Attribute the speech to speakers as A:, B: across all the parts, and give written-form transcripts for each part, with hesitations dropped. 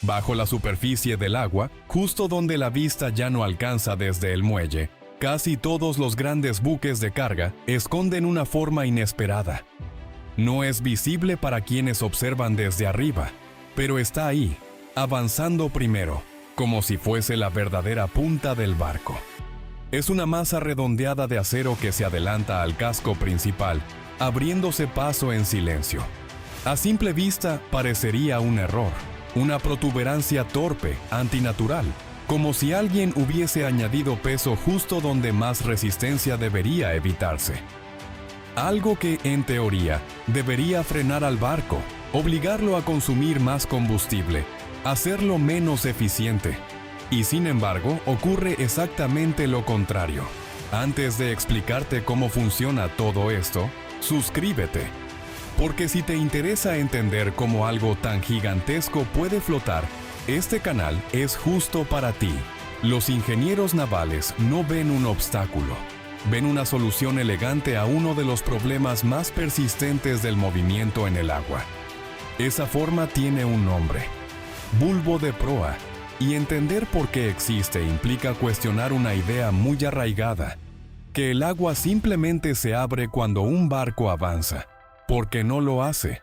A: Bajo la superficie del agua, justo donde la vista ya no alcanza desde el muelle, casi todos los grandes buques de carga esconden una forma inesperada. No es visible para quienes observan desde arriba, pero está ahí, avanzando primero, como si fuese la verdadera punta del barco. Es una masa redondeada de acero que se adelanta al casco principal, abriéndose paso en silencio. A simple vista parecería un error, una protuberancia torpe, antinatural, como si alguien hubiese añadido peso justo donde más resistencia debería evitarse. Algo que, en teoría, debería frenar al barco, obligarlo a consumir más combustible, hacerlo menos eficiente. Y sin embargo, ocurre exactamente lo contrario. Antes de explicarte cómo funciona todo esto, suscríbete. Porque si te interesa entender cómo algo tan gigantesco puede flotar, este canal es justo para ti. Los ingenieros navales no ven un obstáculo, ven una solución elegante a uno de los problemas más persistentes del movimiento en el agua. Esa forma tiene un nombre: bulbo de proa, y entender por qué existe implica cuestionar una idea muy arraigada, que el agua simplemente se abre cuando un barco avanza, porque no lo hace.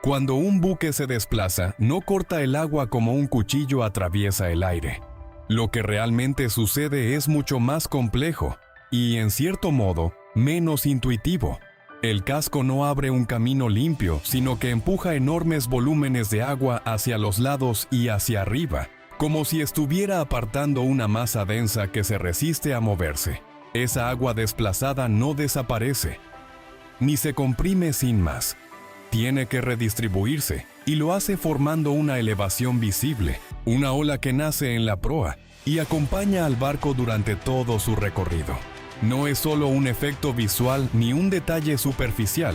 A: Cuando un buque se desplaza, no corta el agua como un cuchillo atraviesa el aire. Lo que realmente sucede es mucho más complejo y, en cierto modo, menos intuitivo. El casco no abre un camino limpio, sino que empuja enormes volúmenes de agua hacia los lados y hacia arriba, como si estuviera apartando una masa densa que se resiste a moverse. Esa agua desplazada no desaparece, ni se comprime sin más. Tiene que redistribuirse, y lo hace formando una elevación visible, una ola que nace en la proa y acompaña al barco durante todo su recorrido. No es solo un efecto visual ni un detalle superficial.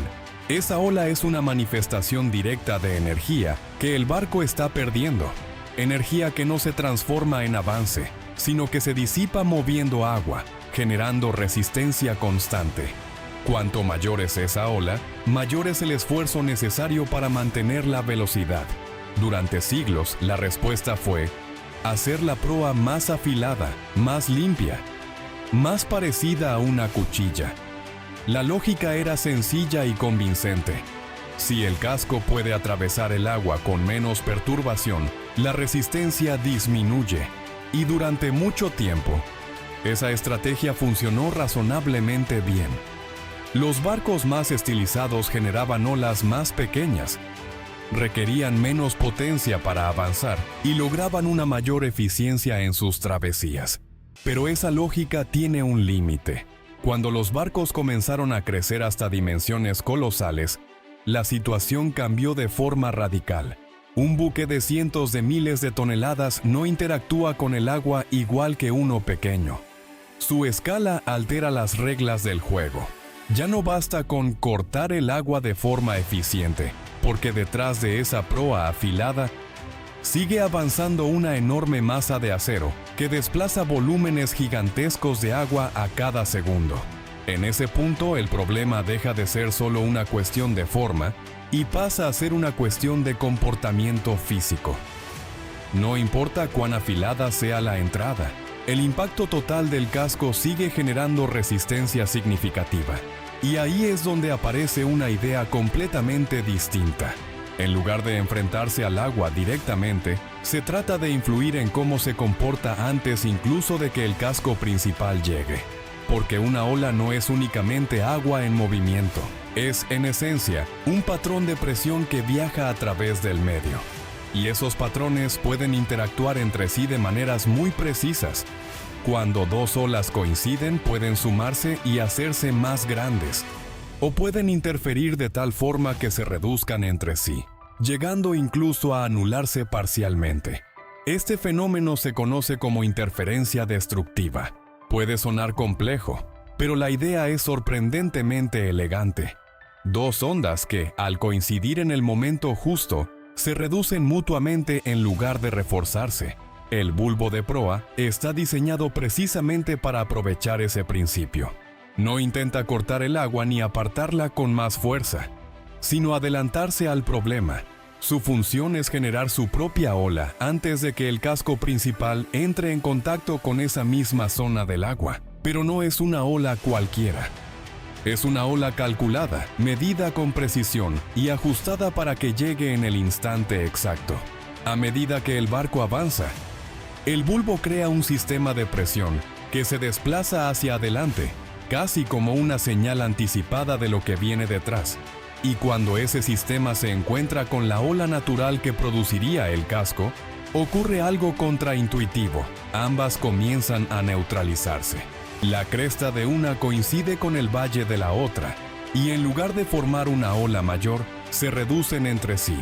A: Esa ola es una manifestación directa de energía que el barco está perdiendo. Energía que no se transforma en avance, sino que se disipa moviendo agua, generando resistencia constante. Cuanto mayor es esa ola, mayor es el esfuerzo necesario para mantener la velocidad. Durante siglos, la respuesta fue hacer la proa más afilada, más limpia, más parecida a una cuchilla. La lógica era sencilla y convincente. Si el casco puede atravesar el agua con menos perturbación, la resistencia disminuye. Y durante mucho tiempo, esa estrategia funcionó razonablemente bien. Los barcos más estilizados generaban olas más pequeñas, requerían menos potencia para avanzar y lograban una mayor eficiencia en sus travesías. Pero esa lógica tiene un límite. Cuando los barcos comenzaron a crecer hasta dimensiones colosales, la situación cambió de forma radical. Un buque de cientos de miles de toneladas no interactúa con el agua igual que uno pequeño. Su escala altera las reglas del juego. Ya no basta con cortar el agua de forma eficiente, porque detrás de esa proa afilada sigue avanzando una enorme masa de acero que desplaza volúmenes gigantescos de agua a cada segundo. En ese punto, el problema deja de ser solo una cuestión de forma y pasa a ser una cuestión de comportamiento físico. No importa cuán afilada sea la entrada, el impacto total del casco sigue generando resistencia significativa. Y ahí es donde aparece una idea completamente distinta. En lugar de enfrentarse al agua directamente, se trata de influir en cómo se comporta antes incluso de que el casco principal llegue. Porque una ola no es únicamente agua en movimiento, es, en esencia, un patrón de presión que viaja a través del medio. Y esos patrones pueden interactuar entre sí de maneras muy precisas. Cuando dos olas coinciden, pueden sumarse y hacerse más grandes, o pueden interferir de tal forma que se reduzcan entre sí, llegando incluso a anularse parcialmente. Este fenómeno se conoce como interferencia destructiva. Puede sonar complejo, pero la idea es sorprendentemente elegante. Dos ondas que, al coincidir en el momento justo, se reducen mutuamente en lugar de reforzarse. El bulbo de proa está diseñado precisamente para aprovechar ese principio. No intenta cortar el agua ni apartarla con más fuerza, sino adelantarse al problema, Su función es generar su propia ola antes de que el casco principal entre en contacto con esa misma zona del agua, pero no es una ola cualquiera. Es una ola calculada, medida con precisión y ajustada para que llegue en el instante exacto. A medida que el barco avanza, el bulbo crea un sistema de presión que se desplaza hacia adelante, casi como una señal anticipada de lo que viene detrás. Y cuando ese sistema se encuentra con la ola natural que produciría el casco, ocurre algo contraintuitivo. Ambas comienzan a neutralizarse. La cresta de una coincide con el valle de la otra, y en lugar de formar una ola mayor, se reducen entre sí.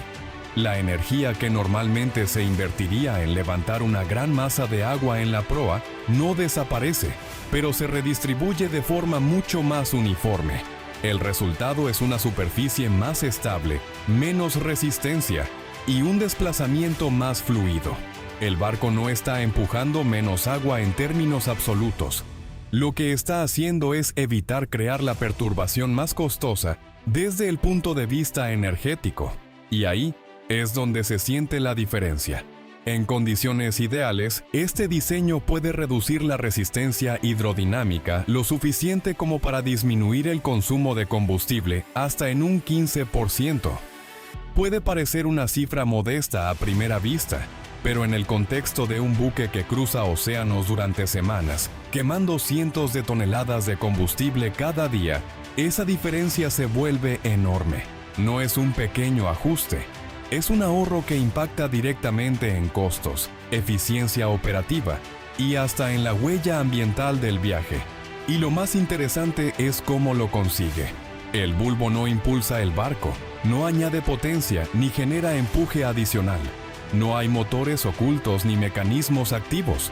A: La energía que normalmente se invertiría en levantar una gran masa de agua en la proa no desaparece, pero se redistribuye de forma mucho más uniforme. El resultado es una superficie más estable, menos resistencia y un desplazamiento más fluido. El barco no está empujando menos agua en términos absolutos. Lo que está haciendo es evitar crear la perturbación más costosa desde el punto de vista energético. Y ahí es donde se siente la diferencia. En condiciones ideales, este diseño puede reducir la resistencia hidrodinámica lo suficiente como para disminuir el consumo de combustible hasta en un 15%. Puede parecer una cifra modesta a primera vista, pero en el contexto de un buque que cruza océanos durante semanas, quemando cientos de toneladas de combustible cada día, esa diferencia se vuelve enorme. No es un pequeño ajuste. Es un ahorro que impacta directamente en costos, eficiencia operativa y hasta en la huella ambiental del viaje. Y lo más interesante es cómo lo consigue. El bulbo no impulsa el barco, no añade potencia ni genera empuje adicional. No hay motores ocultos ni mecanismos activos.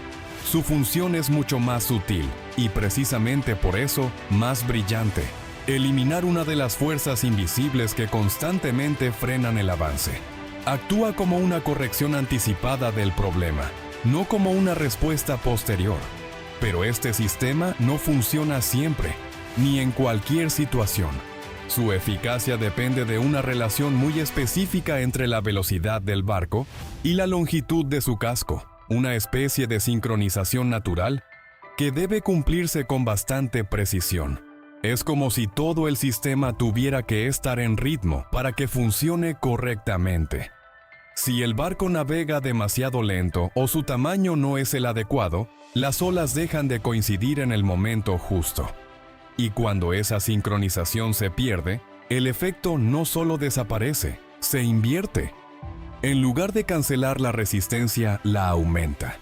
A: Su función es mucho más sutil y precisamente por eso más brillante. Eliminar una de las fuerzas invisibles que constantemente frenan el avance. Actúa como una corrección anticipada del problema, no como una respuesta posterior. Pero este sistema no funciona siempre, ni en cualquier situación. Su eficacia depende de una relación muy específica entre la velocidad del barco y la longitud de su casco, una especie de sincronización natural que debe cumplirse con bastante precisión. Es como si todo el sistema tuviera que estar en ritmo para que funcione correctamente. Si el barco navega demasiado lento o su tamaño no es el adecuado, las olas dejan de coincidir en el momento justo. Y cuando esa sincronización se pierde, el efecto no solo desaparece, se invierte. En lugar de cancelar la resistencia, la aumenta.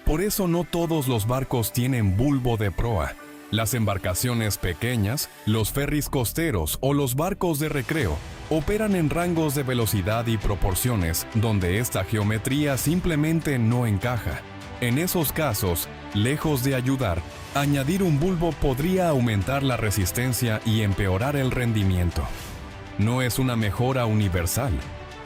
A: Por eso no todos los barcos tienen bulbo de proa. Las embarcaciones pequeñas, los ferries costeros o los barcos de recreo operan en rangos de velocidad y proporciones donde esta geometría simplemente no encaja. En esos casos, lejos de ayudar, añadir un bulbo podría aumentar la resistencia y empeorar el rendimiento. No es una mejora universal,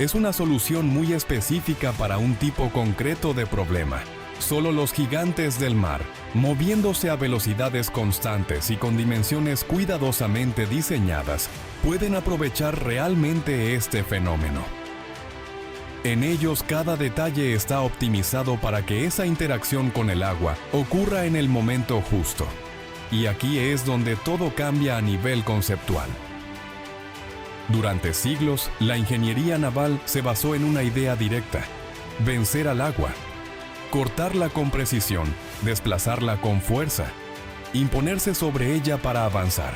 A: es una solución muy específica para un tipo concreto de problema. Solo los gigantes del mar, moviéndose a velocidades constantes y con dimensiones cuidadosamente diseñadas, pueden aprovechar realmente este fenómeno. En ellos cada detalle está optimizado para que esa interacción con el agua ocurra en el momento justo. Y aquí es donde todo cambia a nivel conceptual. Durante siglos, la ingeniería naval se basó en una idea directa: vencer al agua. Cortarla con precisión, desplazarla con fuerza, imponerse sobre ella para avanzar.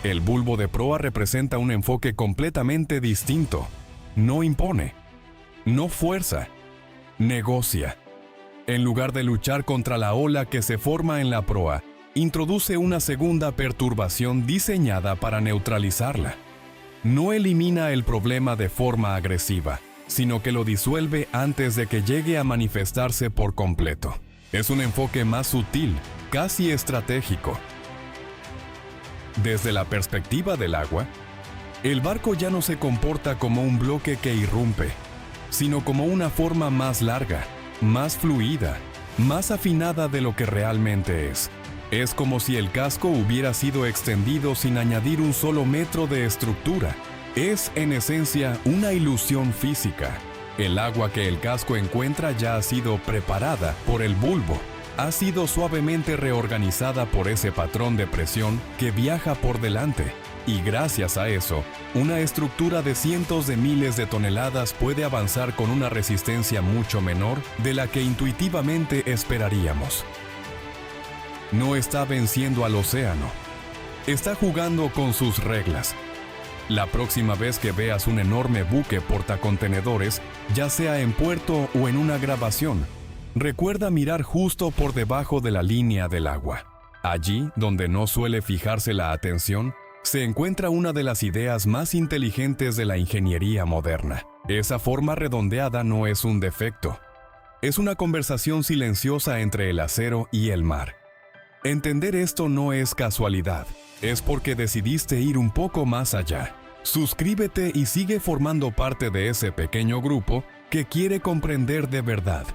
A: El bulbo de proa representa un enfoque completamente distinto. No impone, no fuerza, negocia. En lugar de luchar contra la ola que se forma en la proa, introduce una segunda perturbación diseñada para neutralizarla. No elimina el problema de forma agresiva, sino que lo disuelve antes de que llegue a manifestarse por completo. Es un enfoque más sutil, casi estratégico. Desde la perspectiva del agua, el barco ya no se comporta como un bloque que irrumpe, sino como una forma más larga, más fluida, más afinada de lo que realmente es. Es como si el casco hubiera sido extendido sin añadir un solo metro de estructura. Es, en esencia, una ilusión física. El agua que el casco encuentra ya ha sido preparada por el bulbo. Ha sido suavemente reorganizada por ese patrón de presión que viaja por delante. Y gracias a eso, una estructura de cientos de miles de toneladas puede avanzar con una resistencia mucho menor de la que intuitivamente esperaríamos. No está venciendo al océano. Está jugando con sus reglas. La próxima vez que veas un enorme buque portacontenedores, ya sea en puerto o en una grabación, recuerda mirar justo por debajo de la línea del agua. Allí, donde no suele fijarse la atención, se encuentra una de las ideas más inteligentes de la ingeniería moderna. Esa forma redondeada no es un defecto. Es una conversación silenciosa entre el acero y el mar. Entender esto no es casualidad, es porque decidiste ir un poco más allá. Suscríbete y sigue formando parte de ese pequeño grupo que quiere comprender de verdad